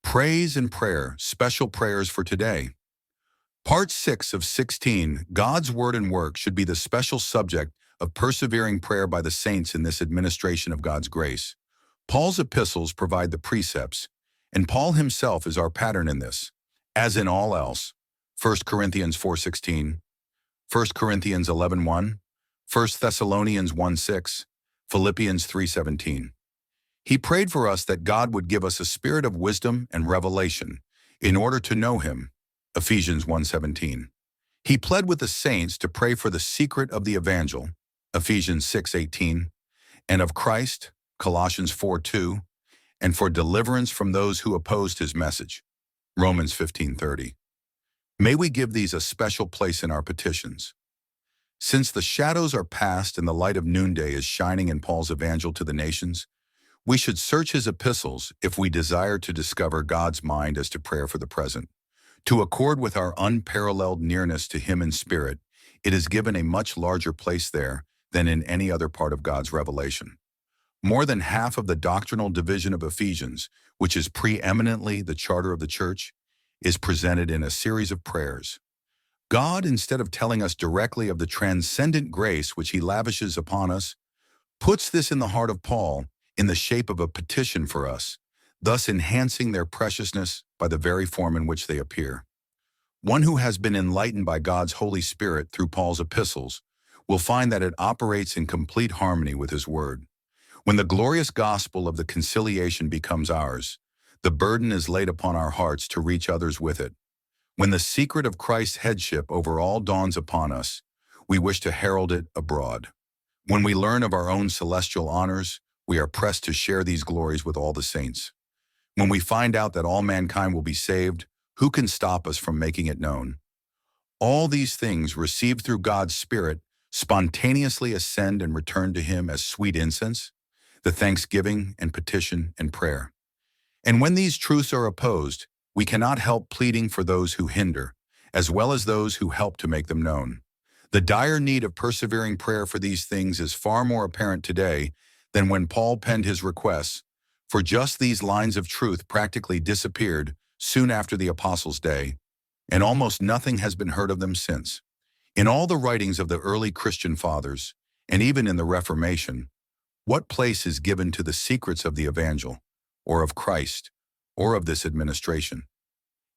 Praise and prayer, special prayers for today. Part 6 of 16, God's Word and Work should be the special subject of persevering prayer by the saints in this administration of God's grace. Paul's epistles provide the precepts, and Paul himself is our pattern in this, as in all else. 1 Corinthians 4:16, 1 Corinthians 11:1, 1 Thessalonians 1:6, Philippians 3:17. He prayed for us that God would give us a spirit of wisdom and revelation in order to know Him, Ephesians 1:17. He pled with the saints to pray for the secret of the evangel, Ephesians 6:18, and of Christ, Colossians 4:2, and for deliverance from those who opposed His message, Romans 15:30. May we give these a special place in our petitions. Since the shadows are past and the light of noonday is shining in Paul's evangel to the nations, we should search his epistles if we desire to discover God's mind as to prayer for the present. To accord with our unparalleled nearness to Him in spirit, it is given a much larger place there than in any other part of God's revelation. More than half of the doctrinal division of Ephesians, which is preeminently the charter of the church, is presented in a series of prayers. God, instead of telling us directly of the transcendent grace which He lavishes upon us, puts this in the heart of Paul in the shape of a petition for us, thus enhancing their preciousness by the very form in which they appear. One who has been enlightened by God's Holy Spirit through Paul's epistles will find that it operates in complete harmony with His Word. When the glorious gospel of the conciliation becomes ours, the burden is laid upon our hearts to reach others with it. When the secret of Christ's headship over all dawns upon us, we wish to herald it abroad. When we learn of our own celestial honors, we are pressed to share these glories with all the saints. When we find out that all mankind will be saved, who can stop us from making it known? All these things, received through God's Spirit, spontaneously ascend and return to Him as sweet incense, the thanksgiving and petition and prayer. And when these truths are opposed, we cannot help pleading for those who hinder, as well as those who help to make them known. The dire need of persevering prayer for these things is far more apparent today than when Paul penned his requests, for just these lines of truth practically disappeared soon after the Apostles' day, and almost nothing has been heard of them since. In all the writings of the early Christian fathers, and even in the Reformation, what place is given to the secrets of the evangel, or of Christ, or of this administration?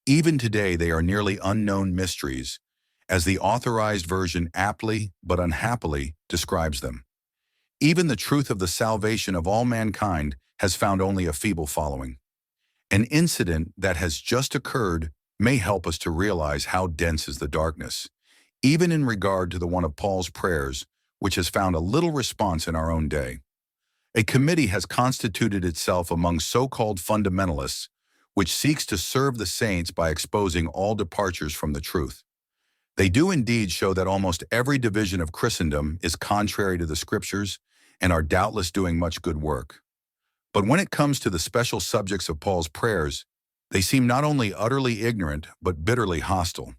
Even today they are nearly unknown mysteries, as the authorized version aptly but unhappily describes them. Even the truth of the salvation of all mankind has found only a feeble following. An incident that has just occurred may help us to realize how dense is the darkness, even in regard to the one of Paul's prayers, which has found a little response in our own day. A committee has constituted itself among so-called fundamentalists, which seeks to serve the saints by exposing all departures from the truth. They do indeed show that almost every division of Christendom is contrary to the Scriptures and are doubtless doing much good work. But when it comes to the special subjects of Paul's prayers, they seem not only utterly ignorant, but bitterly hostile.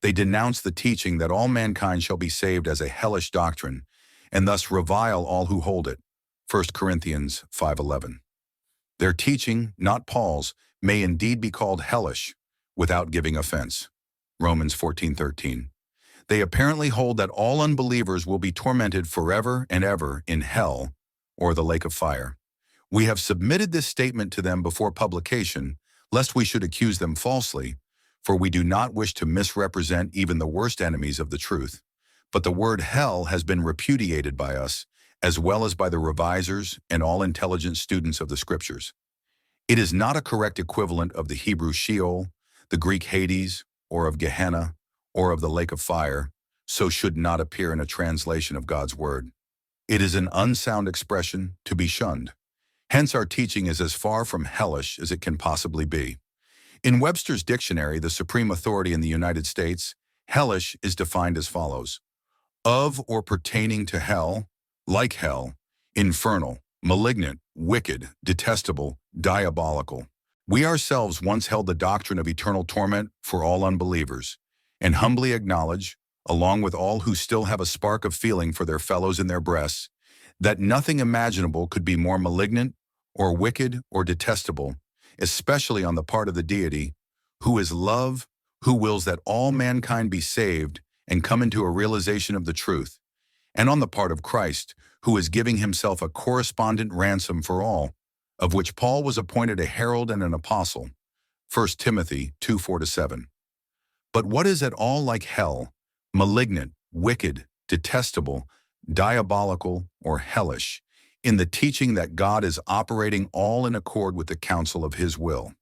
They denounce the teaching that all mankind shall be saved as a hellish doctrine, and thus revile all who hold it, 1 Corinthians 5:11. Their teaching, not Paul's, may indeed be called hellish, without giving offense, Romans 14:13. They apparently hold that all unbelievers will be tormented forever and ever in hell or the lake of fire. We have submitted this statement to them before publication, lest we should accuse them falsely, for we do not wish to misrepresent even the worst enemies of the truth. But the word hell has been repudiated by us, as well as by the revisers and all intelligent students of the Scriptures. It is not a correct equivalent of the Hebrew Sheol, the Greek Hades, or of Gehenna, or of the lake of fire, so should not appear in a translation of God's Word. It is an unsound expression to be shunned. Hence our teaching is as far from hellish as it can possibly be. In Webster's dictionary, the supreme authority in the United States, hellish is defined as follows: of or pertaining to hell, like hell, infernal, malignant, wicked, detestable, diabolical. We ourselves once held the doctrine of eternal torment for all unbelievers, and humbly acknowledge, along with all who still have a spark of feeling for their fellows in their breasts, that nothing imaginable could be more malignant or wicked or detestable especially on the part of the deity, who is love, who wills that all mankind be saved and come into a realization of the truth, and on the part of Christ, who is giving himself a correspondent ransom for all, of which Paul was appointed a herald and an apostle. 1 Timothy 2:4-7. But what is at all like hell, malignant, wicked, detestable, diabolical, or hellish, in the teaching that God is operating all in accord with the counsel of his will?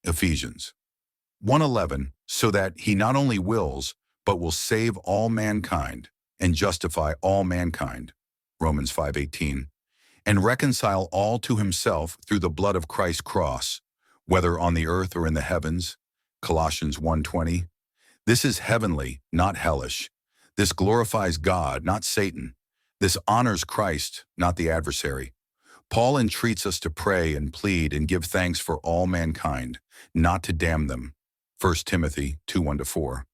Ephesians 1:11, so that he not only wills, but will save all mankind and justify all mankind. Romans 5:18, and reconcile all to himself through the blood of Christ's cross, whether on the earth or in the heavens. Colossians 1:20. This is heavenly, not hellish. This glorifies God, not Satan. This honors Christ, not the adversary. Paul entreats us to pray and plead and give thanks for all mankind, not to damn them. 1 Timothy 2:1-4.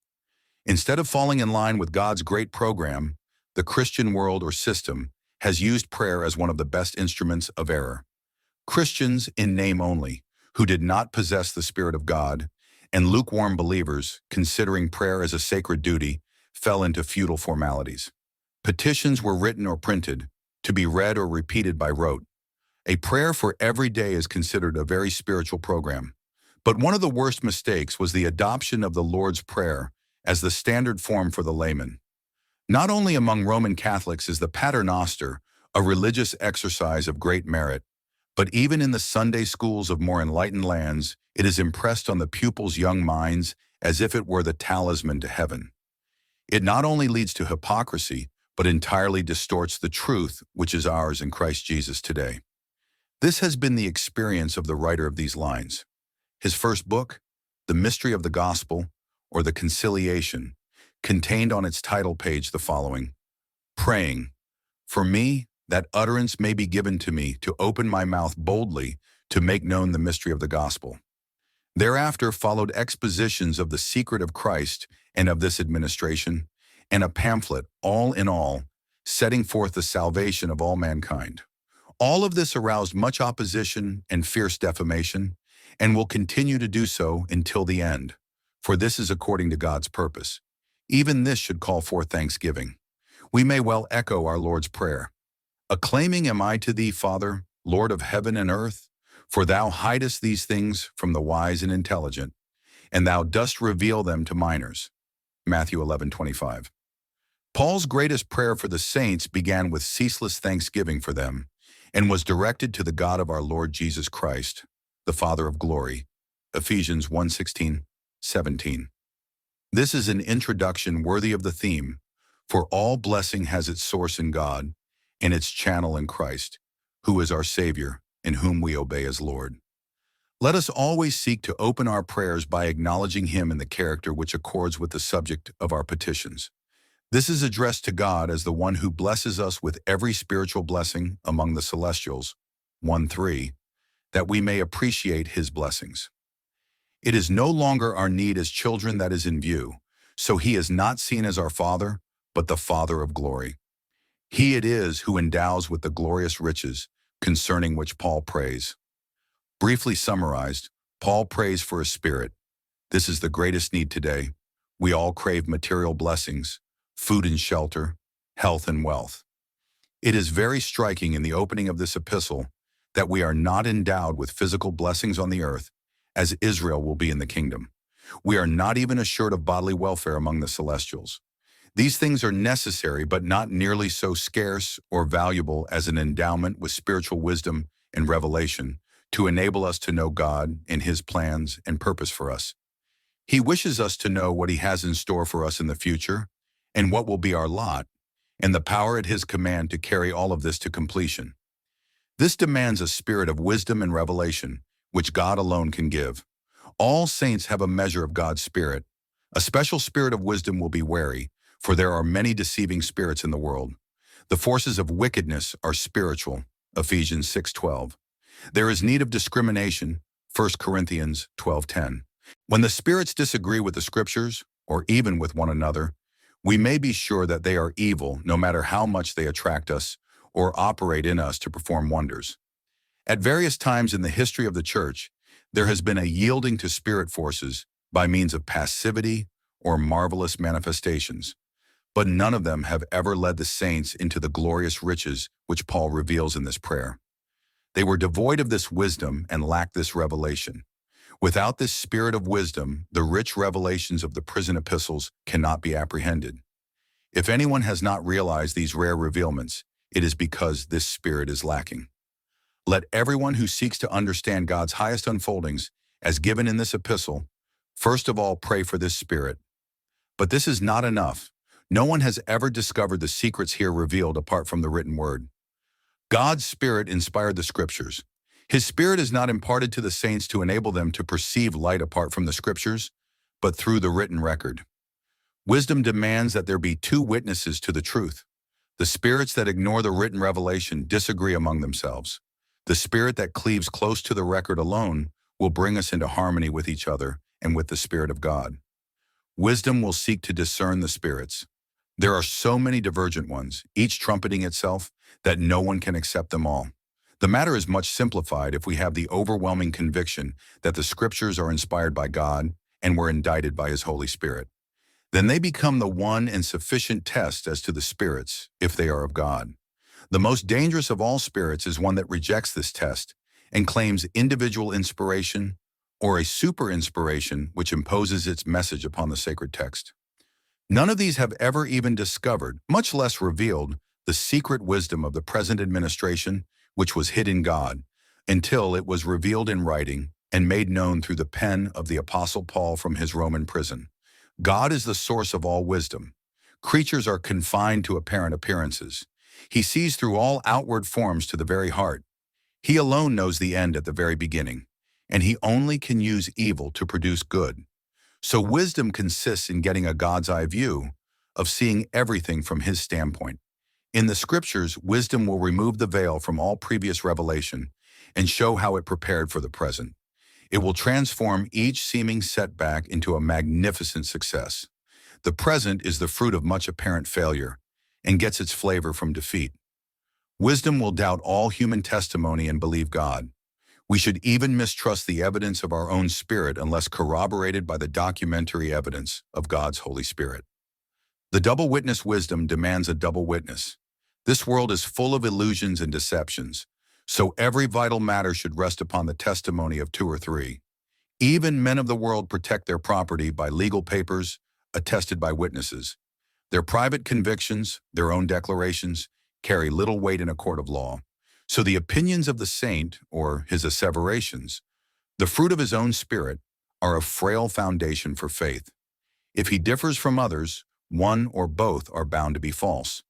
Instead of falling in line with God's great program, the Christian world or system has used prayer as one of the best instruments of error. Christians in name only, who did not possess the Spirit of God, and lukewarm believers, considering prayer as a sacred duty, fell into futile formalities. Petitions were written or printed, to be read or repeated by rote. A prayer for every day is considered a very spiritual program. But one of the worst mistakes was the adoption of the Lord's Prayer as the standard form for the layman. Not only among Roman Catholics is the Paternoster a religious exercise of great merit, but even in the Sunday schools of more enlightened lands, it is impressed on the pupils' young minds as if it were the talisman to heaven. It not only leads to hypocrisy, but entirely distorts the truth which is ours in Christ Jesus today. This has been the experience of the writer of these lines. His first book, The Mystery of the Gospel, or The Conciliation, contained on its title page the following: praying, for me, that utterance may be given to me to open my mouth boldly to make known the mystery of the gospel. Thereafter followed expositions of the secret of Christ and of this administration, and a pamphlet, all in all, setting forth the salvation of all mankind. All of this aroused much opposition and fierce defamation, and will continue to do so until the end, for this is according to God's purpose. Even this should call forth thanksgiving. We may well echo our Lord's Prayer. Acclaiming am I to thee, Father, Lord of heaven and earth, for thou hidest these things from the wise and intelligent, and thou dost reveal them to minors. Matthew 11:25. Paul's greatest prayer for the saints began with ceaseless thanksgiving for them, and was directed to the God of our Lord Jesus Christ, the Father of glory. Ephesians 1:16-17. This is an introduction worthy of the theme, for all blessing has its source in God, and its channel in Christ, who is our Savior, and whom we obey as Lord. Let us always seek to open our prayers by acknowledging Him in the character which accords with the subject of our petitions. This is addressed to God as the one who blesses us with every spiritual blessing among the celestials, 1:3, that we may appreciate His blessings. It is no longer our need as children that is in view, so He is not seen as our Father, but the Father of glory. He it is who endows with the glorious riches, concerning which Paul prays. Briefly summarized, Paul prays for a spirit. This is the greatest need today. We all crave material blessings, food and shelter, health and wealth. It is very striking in the opening of this epistle that we are not endowed with physical blessings on the earth, as Israel will be in the kingdom. We are not even assured of bodily welfare among the celestials. These things are necessary, but not nearly so scarce or valuable as an endowment with spiritual wisdom and revelation to enable us to know God and His plans and purpose for us. He wishes us to know what He has in store for us in the future and what will be our lot, and the power at His command to carry all of this to completion. This demands a spirit of wisdom and revelation, which God alone can give. All saints have a measure of God's Spirit. A special spirit of wisdom will be wary, for there are many deceiving spirits in the world. The forces of wickedness are spiritual, Ephesians 6:12. There is need of discrimination, 1 Corinthians 12:10. When the spirits disagree with the Scriptures, or even with one another, we may be sure that they are evil no matter how much they attract us or operate in us to perform wonders. At various times in the history of the Church, There has been a yielding to spirit forces by means of passivity or marvelous manifestations, but none of them have ever led the saints into the glorious riches which Paul reveals in this prayer. They were devoid of this wisdom and lacked this revelation. Without this spirit of wisdom, the rich revelations of the prison epistles cannot be apprehended. If anyone has not realized these rare revealments, it is because this spirit is lacking. Let everyone who seeks to understand God's highest unfoldings, as given in this epistle, first of all pray for this spirit. But this is not enough. No one has ever discovered the secrets here revealed apart from the written word. God's Spirit inspired the Scriptures. His Spirit is not imparted to the saints to enable them to perceive light apart from the Scriptures, but through the written record. Wisdom demands that there be two witnesses to the truth. The spirits that ignore the written revelation disagree among themselves. The spirit that cleaves close to the record alone will bring us into harmony with each other and with the Spirit of God. Wisdom will seek to discern the spirits. There are so many divergent ones, each trumpeting itself, that no one can accept them all. The matter is much simplified if we have the overwhelming conviction that the Scriptures are inspired by God and were indicted by His Holy Spirit. Then they become the one and sufficient test as to the spirits, if they are of God. The most dangerous of all spirits is one that rejects this test and claims individual inspiration or a super-inspiration which imposes its message upon the sacred text. None of these have ever even discovered, much less revealed, the secret wisdom of the present administration, which was hid in God, until it was revealed in writing and made known through the pen of the Apostle Paul from his Roman prison. God is the source of all wisdom. Creatures are confined to apparent appearances. He sees through all outward forms to the very heart. He alone knows the end at the very beginning, and He only can use evil to produce good. So wisdom consists in getting a God's eye view of seeing everything from His standpoint. In the Scriptures, wisdom will remove the veil from all previous revelation and show how it prepared for the present. It will transform each seeming setback into a magnificent success. The present is the fruit of much apparent failure and gets its flavor from defeat. Wisdom will doubt all human testimony and believe God. We should even mistrust the evidence of our own spirit unless corroborated by the documentary evidence of God's Holy Spirit. The double witness wisdom demands a double witness. This world is full of illusions and deceptions, so every vital matter should rest upon the testimony of two or three. Even men of the world protect their property by legal papers attested by witnesses. Their private convictions, their own declarations, carry little weight in a court of law. So the opinions of the saint, or his asseverations, the fruit of his own spirit, are a frail foundation for faith. If he differs from others, one or both are bound to be false.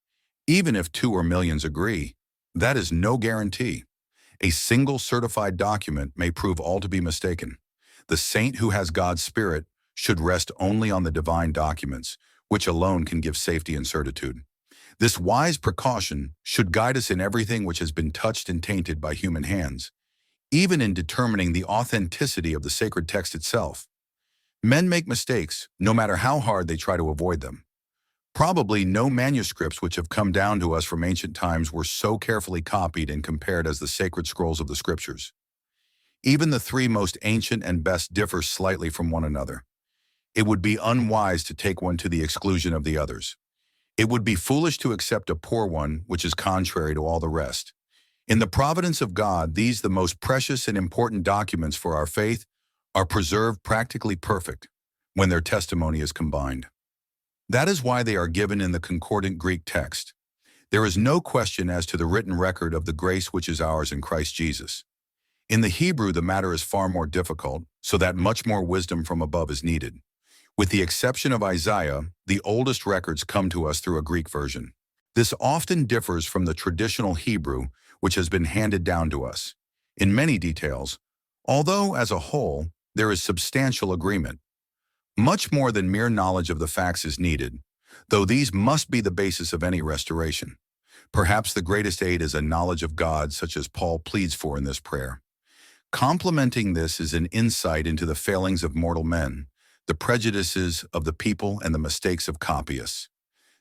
Even if two or millions agree, that is no guarantee. A single certified document may prove all to be mistaken. The saint who has God's Spirit should rest only on the divine documents, which alone can give safety and certitude. This wise precaution should guide us in everything which has been touched and tainted by human hands, even in determining the authenticity of the sacred text itself. Men make mistakes, no matter how hard they try to avoid them. Probably no manuscripts which have come down to us from ancient times were so carefully copied and compared as the sacred scrolls of the Scriptures. Even the three most ancient and best differ slightly from one another. It would be unwise to take one to the exclusion of the others. It would be foolish to accept a poor one which is contrary to all the rest. In the providence of God, these, the most precious and important documents for our faith, are preserved practically perfect when their testimony is combined. That is why they are given in the Concordant Greek text. There is no question as to the written record of the grace which is ours in Christ Jesus. In the Hebrew, the matter is far more difficult, so that much more wisdom from above is needed. With the exception of Isaiah, the oldest records come to us through a Greek version. This often differs from the traditional Hebrew, which has been handed down to us, in many details, although, as a whole, there is substantial agreement. Much more than mere knowledge of the facts is needed, though these must be the basis of any restoration. Perhaps the greatest aid is a knowledge of God such as Paul pleads for in this prayer. Complementing this is an insight into the failings of mortal men, the prejudices of the people, and the mistakes of copyists.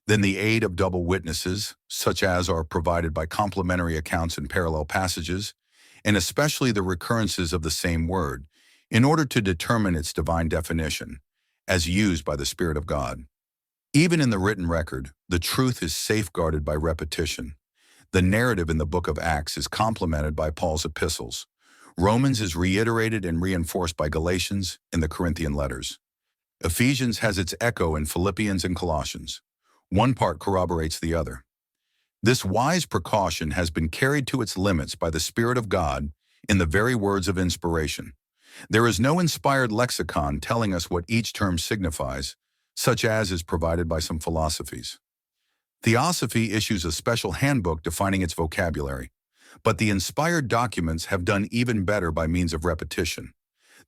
Then the aid of double witnesses, such as are provided by complementary accounts in parallel passages, and especially the recurrences of the same word, in order to determine its divine definition, as used by the Spirit of God. Even in the written record, the truth is safeguarded by repetition. The narrative in the book of Acts is complemented by Paul's epistles. Romans is reiterated and reinforced by Galatians and the Corinthian letters. Ephesians has its echo in Philippians and Colossians. One part corroborates the other. This wise precaution has been carried to its limits by the Spirit of God in the very words of inspiration. There is no inspired lexicon telling us what each term signifies, such as is provided by some philosophies. Theosophy issues a special handbook defining its vocabulary, but the inspired documents have done even better by means of repetition.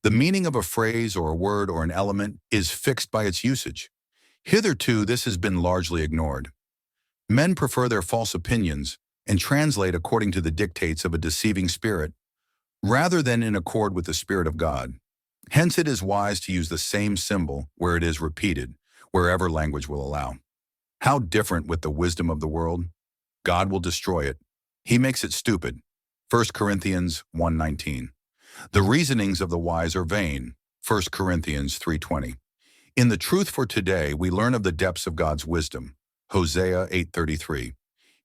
The meaning of a phrase or a word or an element is fixed by its usage. Hitherto, this has been largely ignored. Men prefer their false opinions and translate according to the dictates of a deceiving spirit, rather than in accord with the Spirit of God. Hence, it is wise to use the same symbol where it is repeated, wherever language will allow. How different with the wisdom of the world? God will destroy it. He makes it stupid. 1 Corinthians 1:19. The reasonings of the wise are vain. 1 Corinthians 3:20. In the truth for today, we learn of the depths of God's wisdom. Hosea 8:33.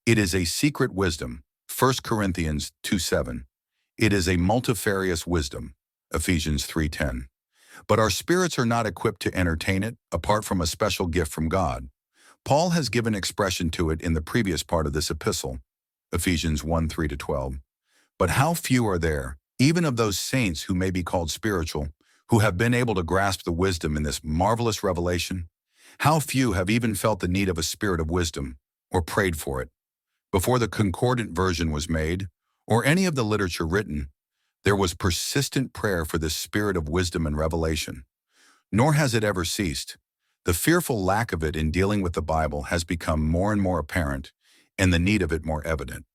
It is a secret wisdom. 1 Corinthians 2:7. It is a multifarious wisdom. Ephesians 3:10. But our spirits are not equipped to entertain it apart from a special gift from God. Paul has given expression to it in the previous part of this epistle, Ephesians 1:3-12. But how few are there, even of those saints who may be called spiritual, who have been able to grasp the wisdom in this marvelous revelation? How few have even felt the need of a spirit of wisdom, or prayed for it? Before the Concordant version was made, or any of the literature written, there was persistent prayer for this spirit of wisdom and revelation. Nor has it ever ceased. The fearful lack of it in dealing with the Bible has become more and more apparent, and the need of it more evident.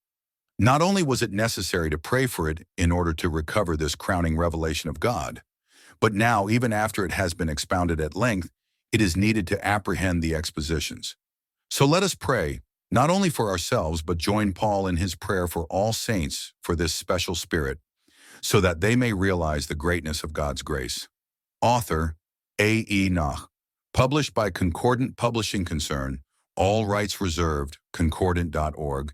Not only was it necessary to pray for it in order to recover this crowning revelation of God, but now, even after it has been expounded at length, it is needed to apprehend the expositions. So let us pray, not only for ourselves, but join Paul in his prayer for all saints for this special spirit, so that they may realize the greatness of God's grace. Author, A. E. Nach. Published by Concordant Publishing Concern, all rights reserved, concordant.org,